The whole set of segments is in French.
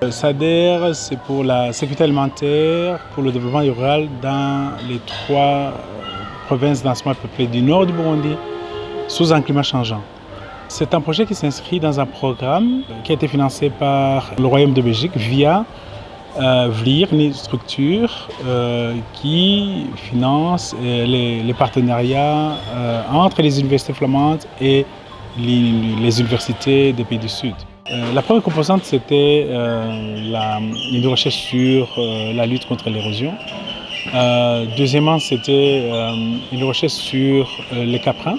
SADER, c'est pour la sécurité alimentaire, pour le développement rural dans les trois provinces densément peuplées du nord du Burundi, sous un climat changeant. C'est un projet qui s'inscrit dans un programme qui a été financé par le Royaume de Belgique via VLIR, une structure qui finance les partenariats entre les universités flamandes et les universités des pays du Sud. La première composante, c'était une recherche sur la lutte contre l'érosion. Deuxièmement, c'était une recherche sur les caprins.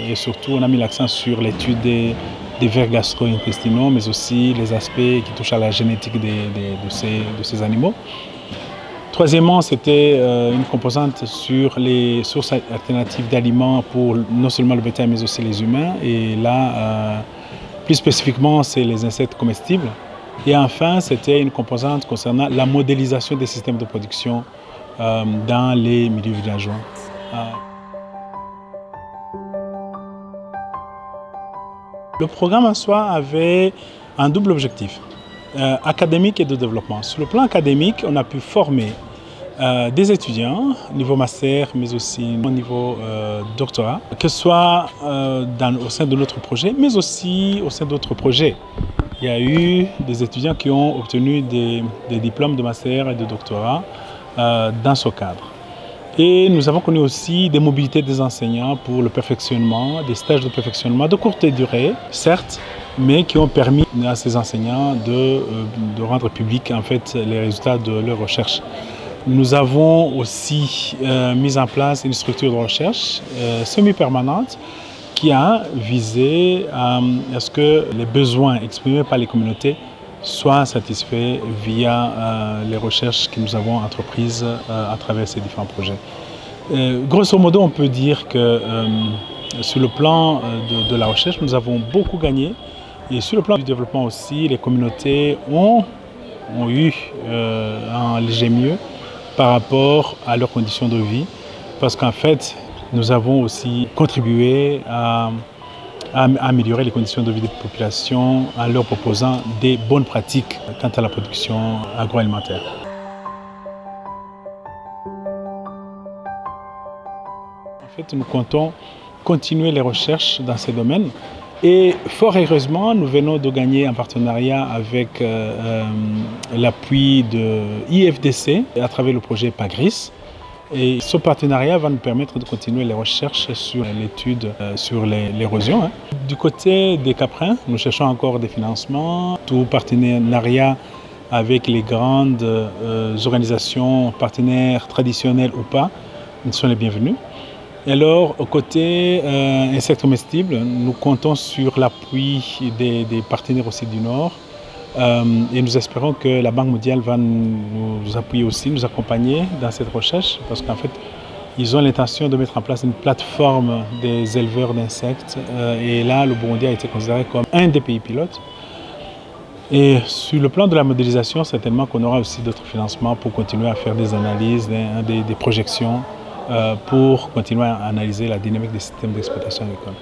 Et surtout, on a mis l'accent sur l'étude des vers gastro-intestinaux, mais aussi les aspects qui touchent à la génétique de ces animaux. Troisièmement, c'était une composante sur les sources alternatives d'aliments pour non seulement le bétail, mais aussi les humains. Et là, plus spécifiquement, c'est les insectes comestibles. Et enfin, c'était une composante concernant la modélisation des systèmes de production dans les milieux villageois. Le programme en soi avait un double objectif, académique et de développement. Sur le plan académique, on a pu former des étudiants au niveau master, mais aussi au niveau doctorat, que ce soit au sein de notre projet, mais aussi au sein d'autres projets. Il y a eu des étudiants qui ont obtenu des diplômes de master et de doctorat dans ce cadre. Et nous avons connu aussi des mobilités des enseignants pour le perfectionnement, des stages de perfectionnement de courte durée, certes, mais qui ont permis à ces enseignants de rendre public en fait, les résultats de leurs recherches. Nous avons aussi mis en place une structure de recherche semi-permanente qui a visé à ce que les besoins exprimés par les communautés soient satisfaits via les recherches que nous avons entreprises à travers ces différents projets. Grosso modo, on peut dire que sur le plan de la recherche, nous avons beaucoup gagné. Et sur le plan du développement aussi, les communautés ont eu un léger mieux par rapport à leurs conditions de vie. Parce qu'en fait, nous avons aussi contribué à améliorer les conditions de vie des populations en leur proposant des bonnes pratiques quant à la production agroalimentaire. En fait, nous comptons continuer les recherches dans ces domaines et fort heureusement, nous venons de gagner un partenariat avec l'appui de IFDC à travers le projet PAGRIS. Et ce partenariat va nous permettre de continuer les recherches sur l'étude sur l'érosion. Du côté des caprins, nous cherchons encore des financements. Tout partenariat avec les grandes organisations partenaires traditionnelles ou pas sont les bienvenus. Et alors, au côté insectes comestibles, nous comptons sur l'appui des partenaires aussi du Nord. Et nous espérons que la Banque mondiale va nous appuyer aussi, nous accompagner dans cette recherche parce qu'en fait, ils ont l'intention de mettre en place une plateforme des éleveurs d'insectes et là, le Burundi a été considéré comme un des pays pilotes. Et sur le plan de la modélisation, certainement qu'on aura aussi d'autres financements pour continuer à faire des analyses, des projections pour continuer à analyser la dynamique des systèmes d'exploitation agricole.